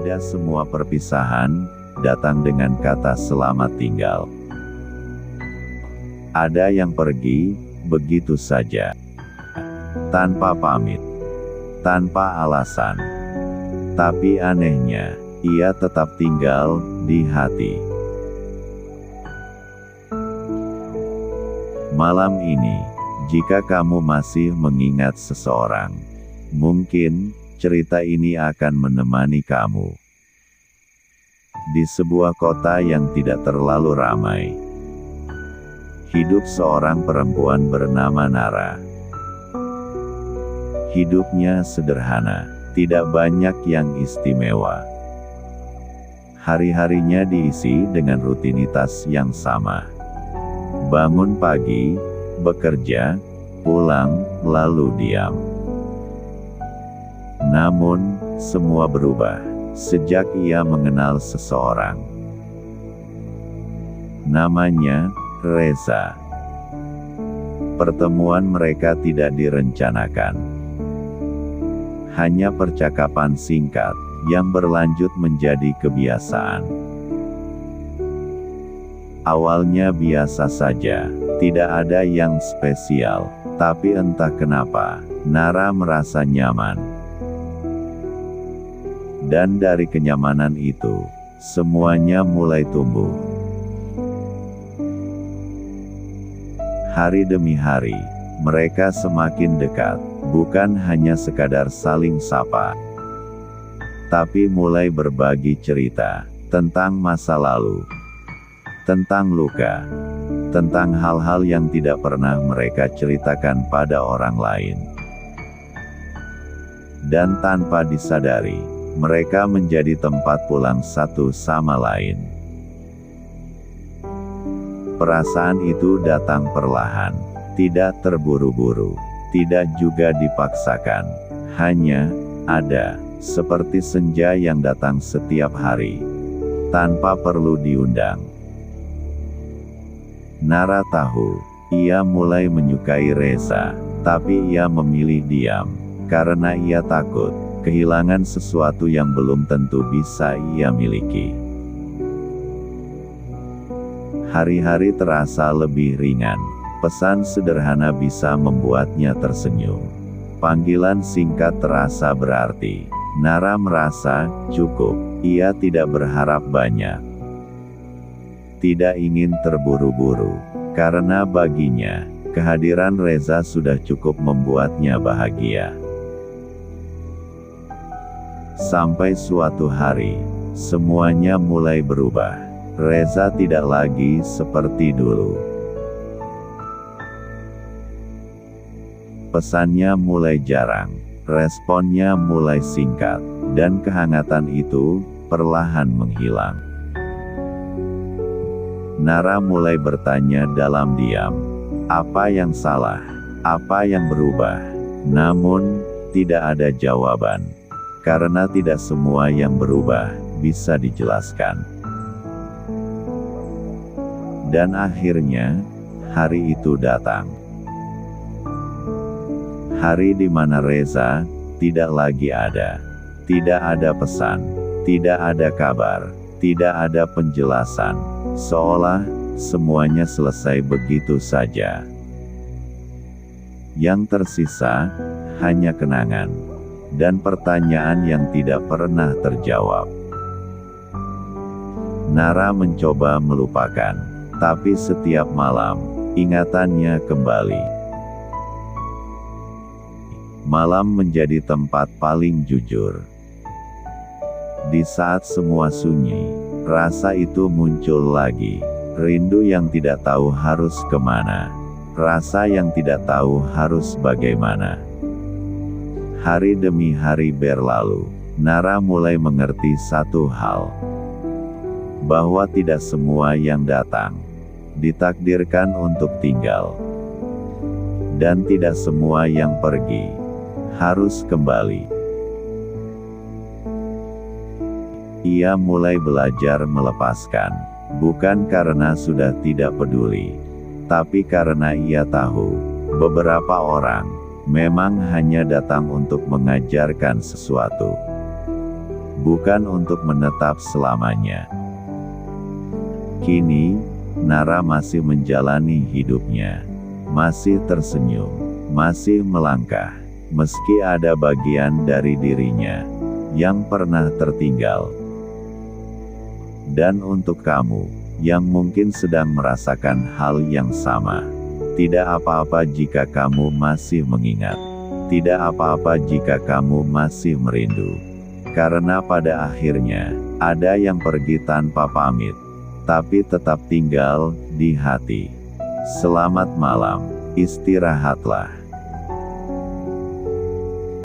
Tidak semua perpisahan datang dengan kata selamat tinggal. Ada yang pergi begitu saja, tanpa pamit, tanpa alasan. Tapi anehnya, ia tetap tinggal di hati. Malam ini, jika kamu masih mengingat seseorang, mungkin cerita ini akan menemani kamu. Di sebuah kota yang tidak terlalu ramai, hidup seorang perempuan bernama Nara. Hidupnya sederhana, tidak banyak yang istimewa. Hari-harinya diisi dengan rutinitas yang sama. Bangun pagi, bekerja, pulang, lalu diam. Namun, semua berubah sejak ia mengenal seseorang. Namanya Reza. Pertemuan mereka tidak direncanakan. Hanya percakapan singkat yang berlanjut menjadi kebiasaan. Awalnya biasa saja, tidak ada yang spesial, tapi entah kenapa, Nara merasa nyaman. Dan dari kenyamanan itu, semuanya mulai tumbuh. Hari demi hari, mereka semakin dekat, bukan hanya sekadar saling sapa, tapi mulai berbagi cerita tentang masa lalu, tentang luka, tentang hal-hal yang tidak pernah mereka ceritakan pada orang lain. Dan tanpa disadari, mereka menjadi tempat pulang satu sama lain. Perasaan itu datang perlahan, tidak terburu-buru, tidak juga dipaksakan, hanya ada, seperti senja yang datang setiap hari, tanpa perlu diundang. Nara tahu, ia mulai menyukai Reza, tapi ia memilih diam, karena ia takut kehilangan sesuatu yang belum tentu bisa ia miliki. Hari-hari terasa lebih ringan, pesan sederhana bisa membuatnya tersenyum. Panggilan singkat terasa berarti. Nara merasa cukup, ia tidak berharap banyak. Tidak ingin terburu-buru, karena baginya, kehadiran Reza sudah cukup membuatnya bahagia. Sampai suatu hari, semuanya mulai berubah. Reza tidak lagi seperti dulu. Pesannya mulai jarang, responnya mulai singkat, dan kehangatan itu perlahan menghilang. Nara mulai bertanya dalam diam, apa yang salah, apa yang berubah. Namun, tidak ada jawaban, karena tidak semua yang berubah bisa dijelaskan. Dan akhirnya, hari itu datang. Hari di mana Reza tidak lagi ada. Tidak ada pesan, tidak ada kabar, tidak ada penjelasan. Seolah semuanya selesai begitu saja. Yang tersisa hanya kenangan dan pertanyaan yang tidak pernah terjawab. Nara mencoba melupakan, tapi setiap malam ingatannya kembali. Malam menjadi tempat paling jujur. Di saat semua sunyi, rasa itu muncul lagi. Rindu yang tidak tahu harus kemana. Rasa yang tidak tahu harus bagaimana. Hari demi hari berlalu, Nara mulai mengerti satu hal. Bahwa tidak semua yang datang ditakdirkan untuk tinggal. Dan tidak semua yang pergi harus kembali. Ia mulai belajar melepaskan, bukan karena sudah tidak peduli, tapi karena ia tahu, beberapa orang memang hanya datang untuk mengajarkan sesuatu. bukan untuk menetap selamanya. Kini, Nara masih menjalani hidupnya, masih tersenyum, masih melangkah, meski ada bagian dari dirinya yang pernah tertinggal. Dan untuk kamu, yang mungkin sedang merasakan hal yang sama, tidak apa-apa jika kamu masih mengingat. Tidak apa-apa jika kamu masih merindu. Karena pada akhirnya, ada yang pergi tanpa pamit, tapi tetap tinggal di hati. Selamat malam, istirahatlah.